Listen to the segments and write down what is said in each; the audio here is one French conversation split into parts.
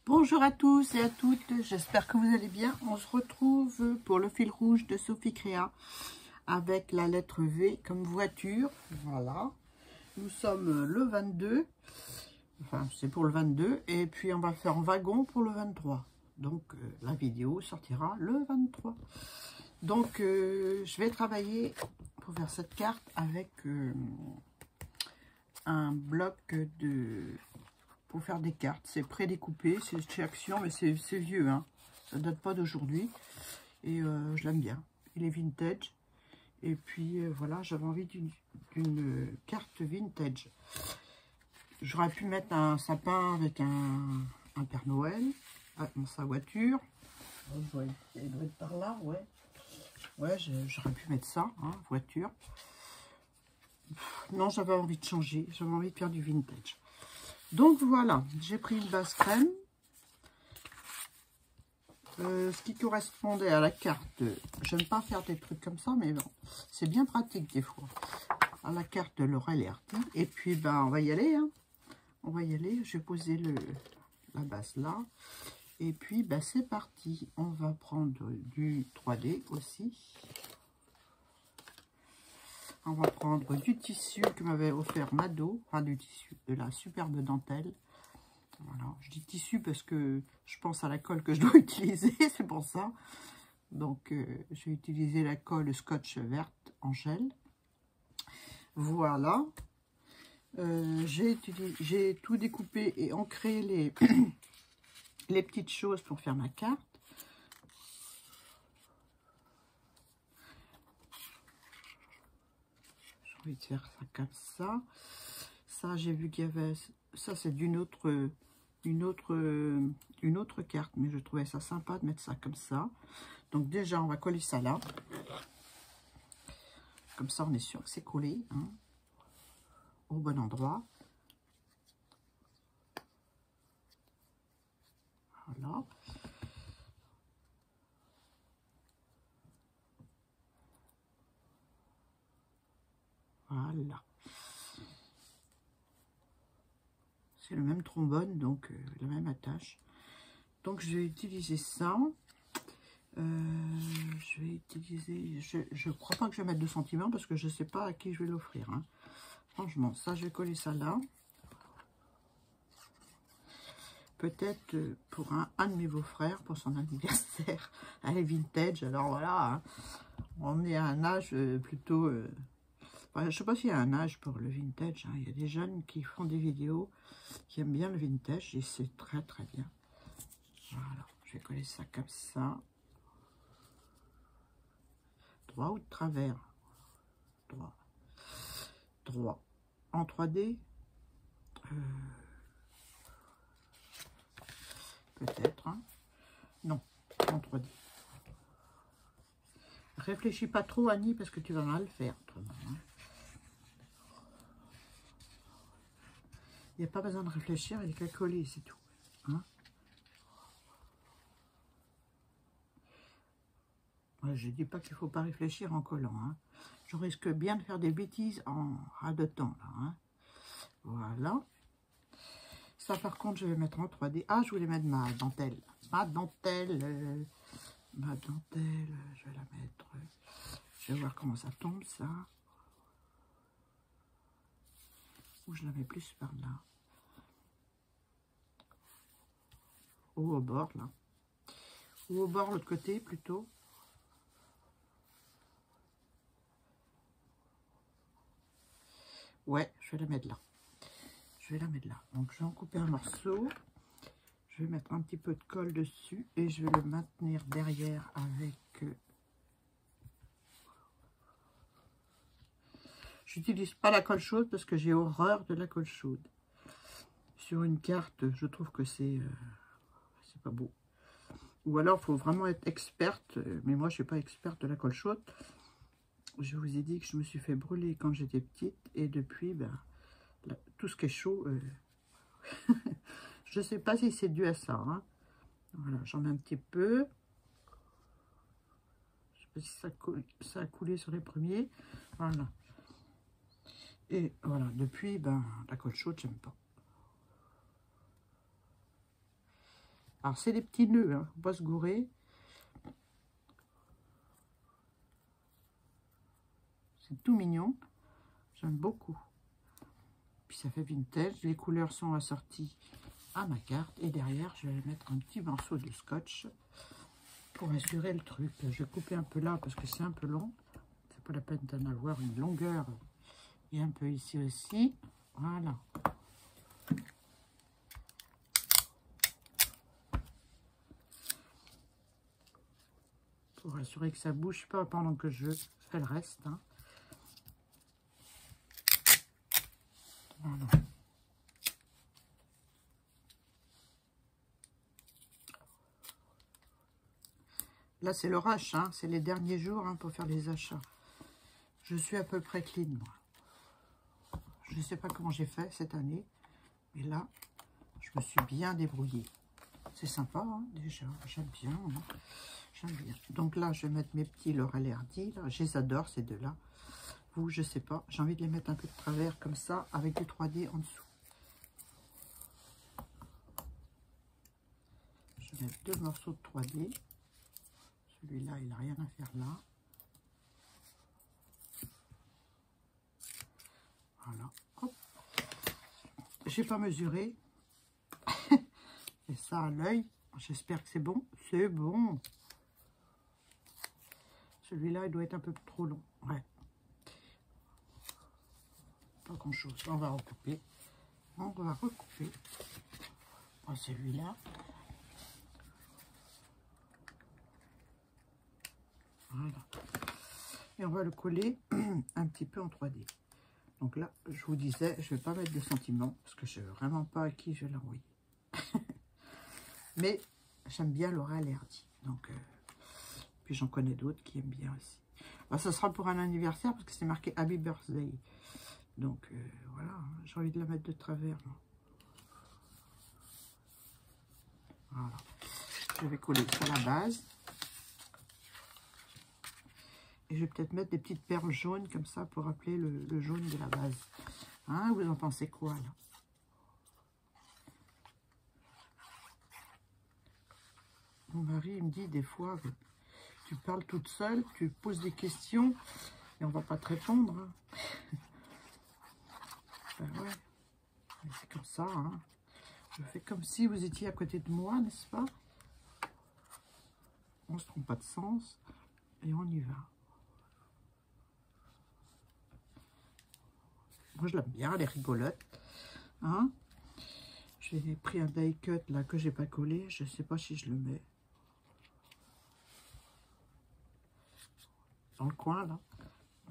Bonjour à tous et à toutes, j'espère que vous allez bien. On se retrouve pour le fil rouge de Sophie Créa avec la lettre V comme voiture. Voilà, nous sommes le 22, enfin c'est pour le 22 et puis on va faire en wagon pour le 23. Donc la vidéo sortira le 23. Donc je vais travailler pour faire cette carte avec un bloc de... pour faire des cartes. C'est prédécoupé, c'est chez Action, mais c'est vieux, hein. Ça date pas d'aujourd'hui. Et je l'aime bien. Il est vintage. Et puis voilà, j'avais envie d'une carte vintage. J'aurais pu mettre un sapin avec un Père Noël, dans sa voiture. Il doit être par là, ouais. Ouais, j'aurais pu mettre ça, hein, voiture. Non, j'avais envie de changer. J'avais envie de faire du vintage. Donc voilà, j'ai pris une base crème. Ce qui correspondait à la carte, j'aime pas faire des trucs comme ça, mais bon, c'est bien pratique des fois. À la carte de Laurel et Hardy. Et puis, ben, on va y aller. Hein. On va y aller. Je vais poser la base là. Et puis, ben, c'est parti. On va prendre du 3D aussi. On va prendre du tissu que m'avait offert Mado. Enfin, du tissu, de la superbe dentelle. Voilà, je dis tissu parce que je pense à la colle que je dois utiliser, c'est pour ça. Donc, je vais utiliser la colle Scotch verte en gel. Voilà. J'ai tout découpé et ancré les petites choses pour faire ma carte. J'ai envie de faire ça comme ça. Ça, j'ai vu qu'il y avait... Ça, c'est une autre carte, mais je trouvais ça sympa de mettre ça comme ça. Donc déjà, on va coller ça là. Comme ça, on est sûr que c'est collé, hein, au bon endroit. Voilà. Voilà. C'est le même trombone, donc la même attache. Donc je vais utiliser ça. Je vais utiliser... Je crois pas que je vais mettre 2 cm parce que je sais pas à qui je vais l'offrir. Hein. Franchement, ça, je vais coller ça là. Peut-être pour un de mes beaux-frères, pour son anniversaire. Elle est vintage, alors voilà. Hein. On est à un âge plutôt... Enfin, je ne sais pas s'il y a un âge pour le vintage. Hein. Il y a des jeunes qui font des vidéos qui aiment bien le vintage et c'est très très bien. Voilà, je vais coller ça comme ça. Droit ou de travers? Droit. Droit. En 3D peut-être. Hein. Non, en 3D. Réfléchis pas trop, Annie, parce que tu vas mal faire. Hein. Il n'y a pas besoin de réfléchir, il n'y a qu'à coller, c'est tout. Hein. Ouais, je ne dis pas qu'il ne faut pas réfléchir en collant. Hein. Je risque bien de faire des bêtises en radotant. Là, hein. Voilà. Ça, par contre, je vais mettre en 3D. Ah, je voulais mettre ma dentelle. Ma dentelle, je vais la mettre. Je vais voir comment ça tombe, ça. Ou je la mets plus par là. Ou au bord, là. Ou au bord, l'autre côté, plutôt. Ouais, je vais la mettre là. Je vais la mettre là. Donc, je vais en couper un morceau. Je vais mettre un petit peu de colle dessus. Et je vais le maintenir derrière avec... J'utilise pas la colle chaude parce que j'ai horreur de la colle chaude. Sur une carte, je trouve que c'est pas beau. Ou alors, il faut vraiment être experte. Mais moi, je suis pas experte de la colle chaude. Je vous ai dit que je me suis fait brûler quand j'étais petite. Et depuis, ben, tout ce qui est chaud, je sais pas si c'est dû à ça. Hein. Voilà, j'en mets un petit peu. Je sais pas si ça a coulé sur les premiers. Voilà. Et voilà, depuis, ben, la colle chaude, j'aime pas. Alors, c'est des petits nœuds, hein, faut pas se gourer. C'est tout mignon. J'aime beaucoup. Puis ça fait vintage. Les couleurs sont assorties à ma carte. Et derrière, je vais mettre un petit morceau de scotch pour assurer le truc. Je vais couper un peu là parce que c'est un peu long. C'est pas la peine d'en avoir une longueur. Et un peu ici aussi. Voilà. Pour assurer que ça bouge pas pendant que je fais le reste. Hein. Voilà. Là, c'est le rush, hein. C'est les derniers jours hein, pour faire les achats. Je suis à peu près clean, moi. Je ne sais pas comment j'ai fait cette année, mais là, je me suis bien débrouillée. C'est sympa, hein, déjà. J'aime bien. Hein. J'aime bien. Donc là, je vais mettre mes petits Laurel et Hardy. Là. Je les adore, ces deux-là. Vous, je sais pas. J'ai envie de les mettre un peu de travers, comme ça, avec du 3D en dessous. Je vais mettre 2 morceaux de 3D. Celui-là, il n'a rien à faire là. Voilà. Hop. J'ai pas mesuré. Et ça à l'œil. J'espère que c'est bon. C'est bon. Celui-là, il doit être un peu trop long. Ouais. Pas grand-chose. On va recouper. On va recouper. Oh, celui-là. Voilà. Et on va le coller un petit peu en 3D. Donc là, je vous disais, je ne vais pas mettre de sentiments parce que je ne sais vraiment pas à qui je vais l'envoyer. Mais j'aime bien Laurel et Hardy. Donc, puis j'en connais d'autres qui aiment bien aussi. Alors, ça sera pour un anniversaire parce que c'est marqué Happy Birthday. Donc voilà, j'ai envie de la mettre de travers. Voilà. Je vais coller sur la base. Et je vais peut-être mettre des petites perles jaunes comme ça pour rappeler le jaune de la base. Hein, vous en pensez quoi là? Mon mari il me dit des fois, tu parles toute seule, tu poses des questions et on va pas te répondre. Hein. Ben ouais, c'est comme ça. Hein. Je fais comme si vous étiez à côté de moi, n'est-ce pas? On se trompe pas de sens et on y va. Moi, je l'aime bien, elle est rigolote. Hein? J'ai pris un die cut là que j'ai pas collé. Je sais pas si je le mets dans le coin là.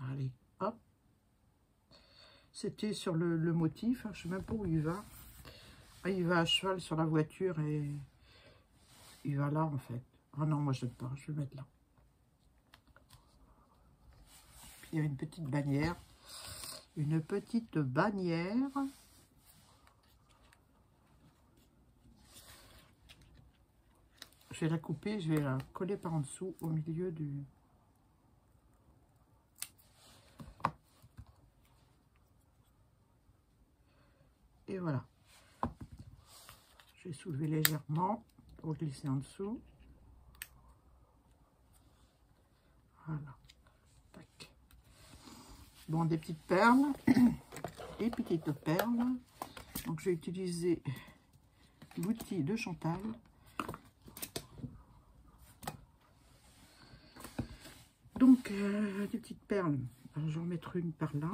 Allez, hop. C'était sur le motif. Hein, je sais même pas où il va. Ah, il va à cheval sur la voiture et il va là en fait. Ah non, moi je n'aime pas. Je vais le mettre là. Puis il y a une petite bannière. Une petite bannière. Je vais la couper, je vais la coller par en dessous au milieu du... Et voilà. Je vais soulever légèrement pour glisser en dessous. Voilà. Tac. Bon, des petites perles. Des petites perles. Donc, je vais utiliser l'outil de Chantal. Donc, des petites perles. Alors, je vais en mettre une par là.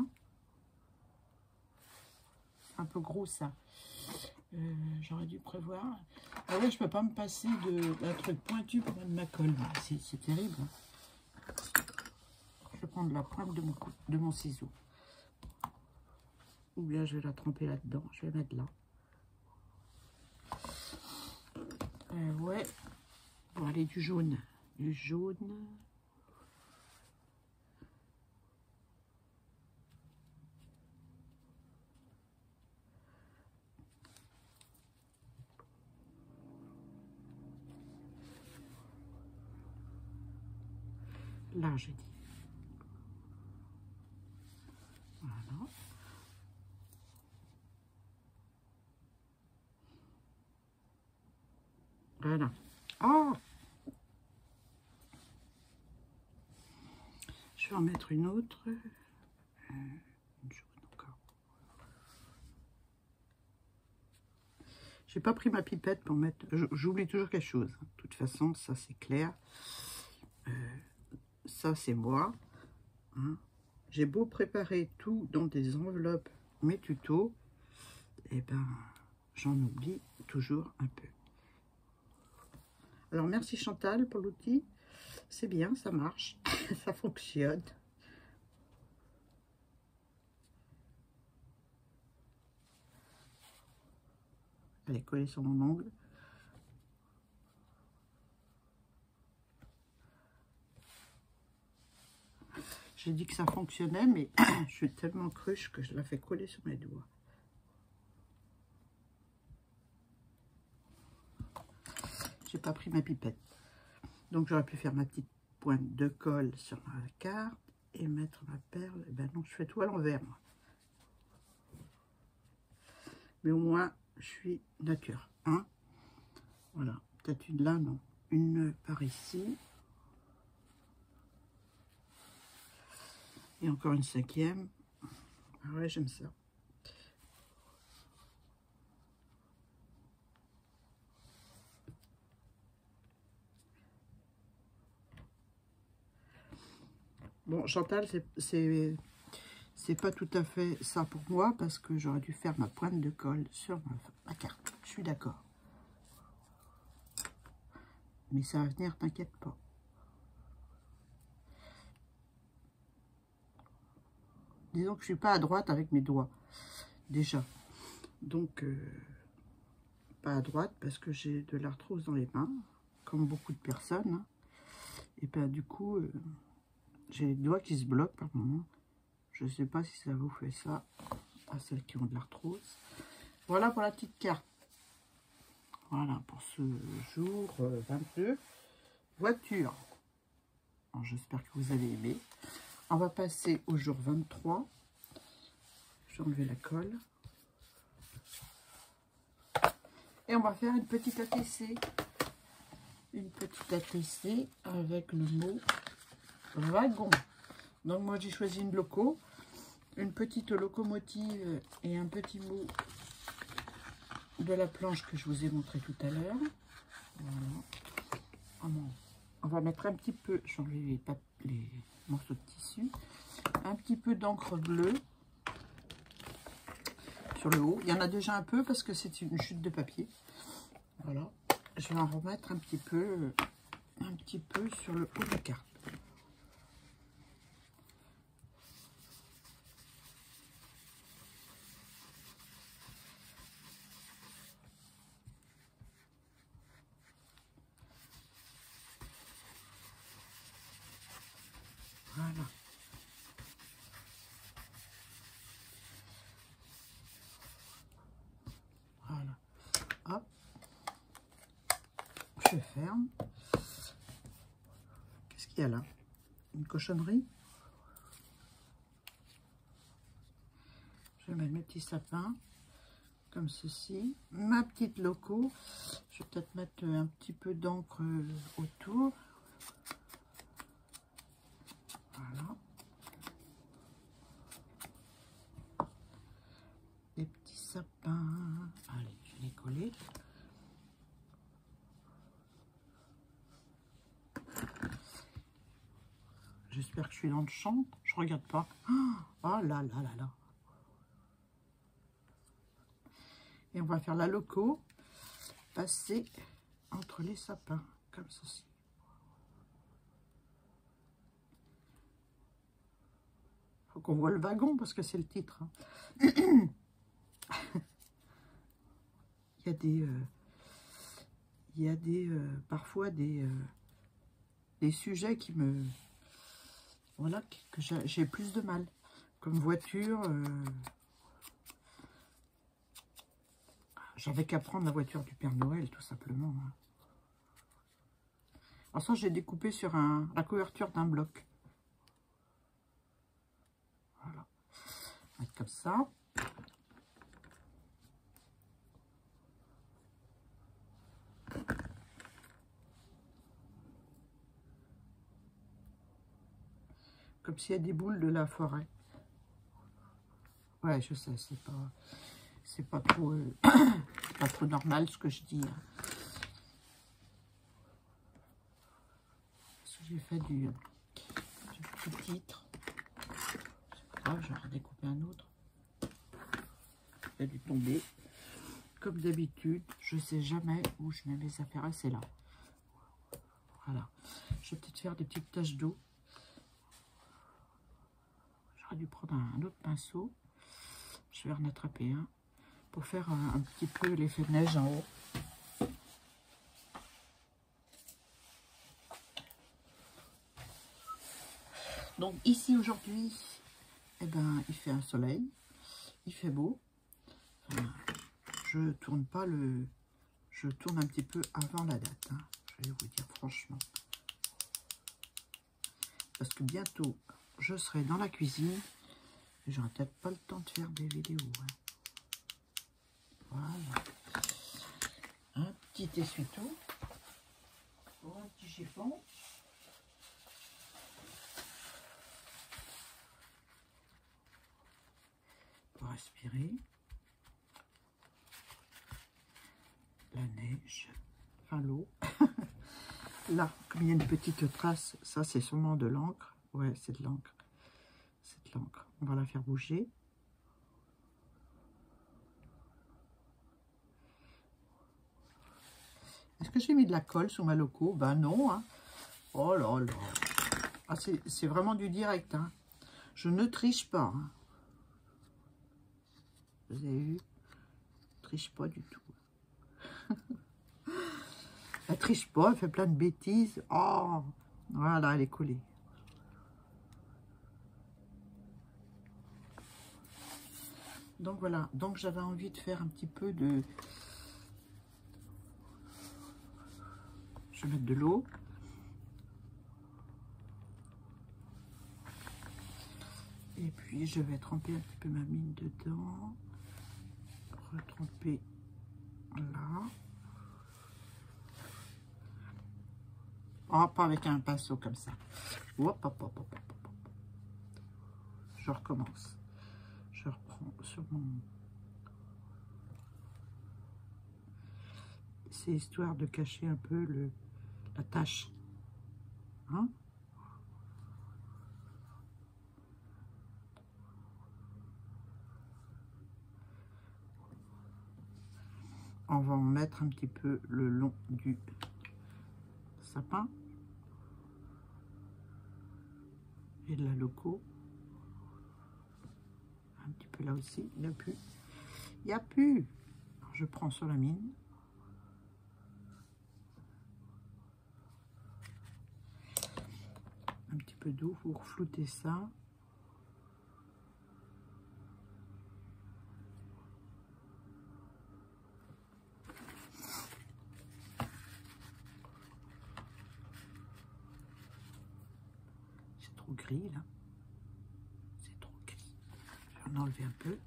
Un peu gros, ça. J'aurais dû prévoir. Ah ouais, je peux pas me passer d'un truc pointu pour mettre ma colle. C'est terrible. Hein. Je vais prendre la pointe de mon ciseau. Ou bien je vais la tremper là-dedans. Je vais mettre là. Ouais. Bon, allez, du jaune. Du jaune. Là, j'ai dit. Voilà. Voilà. Oh, je vais en mettre une autre. Une jaune encore. J'ai pas pris ma pipette pour mettre... J'oublie toujours quelque chose. De toute façon, ça c'est clair. Ça c'est moi. Hein. J'ai beau préparer tout dans des enveloppes, mes tutos, et ben j'en oublie toujours un peu. Alors merci Chantal pour l'outil. C'est bien, ça marche, ça fonctionne. Elle est collée sur mon ongle. J'ai dit que ça fonctionnait, mais je suis tellement cruche que je la fais coller sur mes doigts. J'ai pas pris ma pipette. Donc j'aurais pu faire ma petite pointe de colle sur ma carte et mettre ma perle. Et ben non, je fais tout à l'envers, moi. Mais au moins, je suis nature. Hein, voilà. Peut-être une là, non. Une par ici. Et encore une cinquième. Ah ouais, j'aime ça. Bon, Chantal, c'est pas tout à fait ça pour moi parce que j'aurais dû faire ma pointe de colle sur ma carte. Je suis d'accord. Mais ça va venir, t'inquiète pas. Disons que je suis pas à droite avec mes doigts, déjà. Donc, pas à droite parce que j'ai de l'arthrose dans les mains, comme beaucoup de personnes. Hein. Et ben du coup, j'ai les doigts qui se bloquent par moment. Je ne sais pas si ça vous fait ça à celles qui ont de l'arthrose. Voilà pour la petite carte. Voilà pour ce jour 22. Voiture. J'espère que vous avez aimé. On va passer au jour 23. Je vais enlever la colle. Et on va faire une petite ATC. Une petite ATC avec le mot wagon. Donc moi j'ai choisi une loco. Une petite locomotive et un petit mot de la planche que je vous ai montré tout à l'heure. Voilà. On va mettre un petit peu, j'ai enlevé les morceaux de tissu, un petit peu d'encre bleue sur le haut. Il y en a déjà un peu parce que c'est une chute de papier. Voilà. Je vais en remettre un petit peu sur le haut de la carte. Voilà. Voilà. Hop. Je ferme. Qu'est-ce qu'il y a là? Une cochonnerie. Je vais mettre mes petits sapins comme ceci. Ma petite loco. Je vais peut-être mettre un petit peu d'encre autour. Voilà. Des petits sapins. Allez, je vais les coller. J'espère que je suis dans le champ. Je regarde pas. Oh là là là là. Et on va faire la loco. Passer entre les sapins. Comme ceci. Faut qu'on voit le wagon parce que c'est le titre. Hein. Il y a parfois des sujets qui me... Voilà, que j'ai plus de mal. Comme voiture, j'avais qu'à prendre la voiture du Père Noël, tout simplement. Hein. Alors ça, j'ai découpé sur la couverture d'un bloc. Voilà. On va mettre comme ça. Comme s'il y a des boules de la forêt. Ouais, je sais, c'est pas trop, pas trop normal ce que je dis. Hein. Parce que j'ai fait du petit titre. C'est pas grave, je vais redécouper un autre. Il a dû tomber. Comme d'habitude, je sais jamais où je mets mes affaires. C'est là. Voilà. Je vais peut-être faire des petites taches d'eau. J'aurais dû prendre un autre pinceau. Je vais en attraper un pour faire un petit peu l'effet de neige en haut. Donc ici aujourd'hui, eh ben, il fait un soleil, il fait beau. Enfin, je tourne pas je tourne un petit peu avant la date. Hein, je vais vous dire franchement, parce que bientôt je serai dans la cuisine et j'aurai peut-être pas le temps de faire des vidéos. Hein. Voilà, un petit essuie-tout pour un petit chiffon. Pour respirer. La neige, enfin l'eau. Là, comme il y a une petite trace, ça c'est sûrement de l'encre. Ouais, c'est de l'encre. C'est de l'encre. On va la faire bouger. Est-ce que j'ai mis de la colle sur ma loco? Ben non. Hein. Oh là là. Ah, c'est vraiment du direct. Hein. Je ne triche pas. Hein. Vous avez vu? Je triche pas du tout. Elle triche pas, elle fait plein de bêtises. Oh, voilà, elle est collée. Donc voilà, donc j'avais envie de faire un petit peu de... Je vais mettre de l'eau. Et puis je vais tremper un petit peu ma mine dedans. Retremper là. Oh, pas avec un pinceau comme ça. Hop, hop, hop, hop, hop, hop. Je recommence. Je reprends sur mon... C'est histoire de cacher un peu la tache. Hein? On va en mettre un petit peu le long du sapin. Et de la loco. Un petit peu là aussi. Il n'y a plus. Il n'y a plus. Alors, je prends sur la mine. Un petit peu d'eau pour flouter ça. C'est trop gris là. C'est trop gris. Je vais en enlever un peu.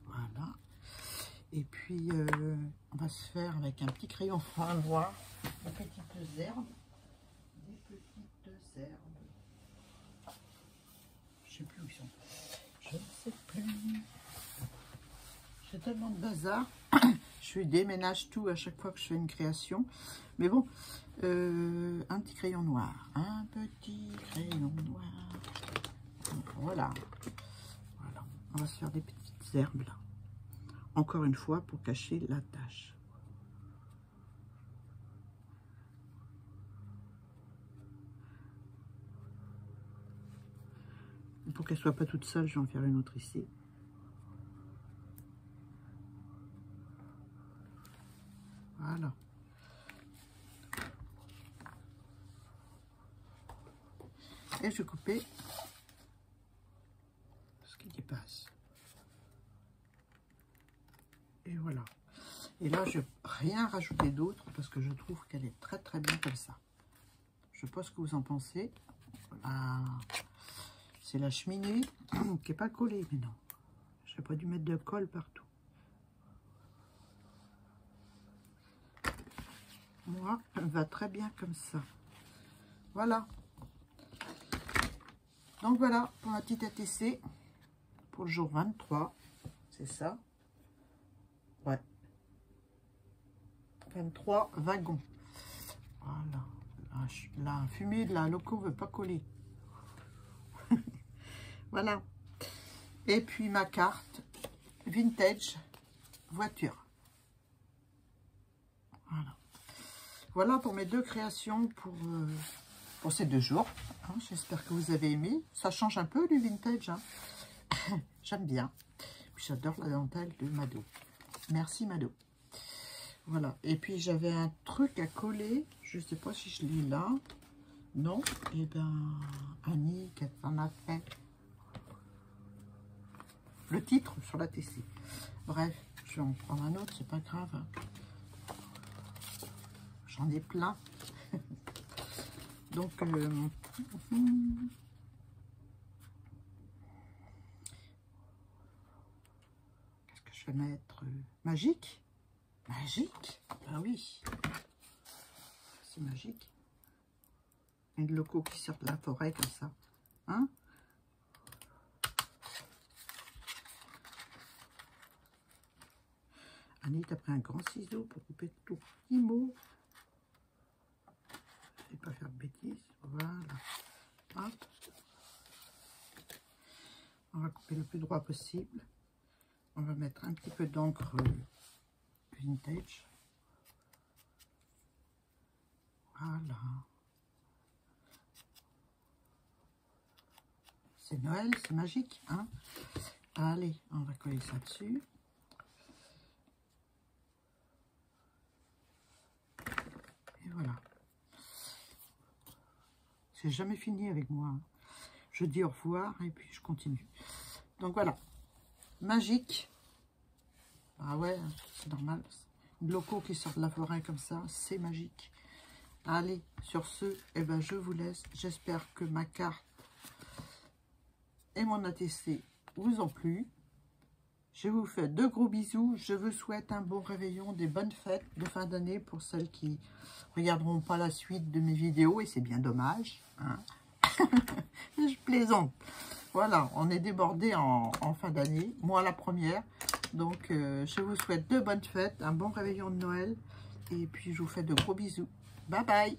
Voilà. Et puis, on va se faire avec un petit crayon fin noir, des petites herbes. Je sais plus où ils sont. Je ne sais plus. J'ai tellement de bazar. Je déménage tout à chaque fois que je fais une création. Mais bon, un petit crayon noir. Un petit crayon noir. Voilà. Voilà. On va se faire des petites herbes là. Encore une fois pour cacher la tache. Pour qu'elle soit pas toute seule, je vais en faire une autre ici. Voilà. Et je vais couper ce qui dépasse. Et voilà. Et là, je n'ai rien rajouté d'autre parce que je trouve qu'elle est très très bien comme ça. Je ne sais pas ce que vous en pensez. Voilà. C'est la cheminée qui n'est pas collée, mais non. Je n'ai pas dû mettre de colle partout. Moi, elle va très bien comme ça. Voilà. Donc voilà pour ma petite ATC pour le jour 23. C'est ça. Ouais. 23 wagons. Voilà. La fumée de la loco veut pas coller. Voilà. Et puis ma carte vintage voiture. Voilà. Voilà pour mes deux créations pour ces 2 jours. Hein, j'espère que vous avez aimé. Ça change un peu du vintage. Hein. J'aime bien. J'adore la dentelle de Mado. Merci Mado. Voilà. Et puis j'avais un truc à coller. Je ne sais pas si je l'ai là. Non. Et bien, Annie, qu'elle en a fait. Le titre sur la TC. Bref, je vais en prendre un autre, c'est pas grave. J'en ai plein. Donc, qu'est-ce que je vais mettre? Magique? Magique? Ah oui. C'est magique. Une loco qui sort de la forêt comme ça. Hein? Annie, t'as pris un grand ciseau pour couper tout petit mot. Je vais pas faire de bêtises. Voilà. Hop. On va couper le plus droit possible. On va mettre un petit peu d'encre vintage. Voilà. C'est Noël, c'est magique, hein? Allez, on va coller ça dessus. Et voilà. C'est jamais fini avec moi. Hein. Je dis au revoir et puis je continue. Donc voilà. Magique. Ah ouais, c'est normal. Une loco qui sort de la forêt comme ça, c'est magique. Allez, sur ce, eh ben, je vous laisse. J'espère que ma carte et mon ATC vous ont plu. Je vous fais de gros bisous. Je vous souhaite un bon réveillon, des bonnes fêtes de fin d'année pour celles qui regarderont pas la suite de mes vidéos. Et c'est bien dommage. Hein. Je plaisante. Voilà, on est débordé en fin d'année. Moi, la première. Donc, je vous souhaite de bonnes fêtes, un bon réveillon de Noël. Et puis, je vous fais de gros bisous. Bye bye.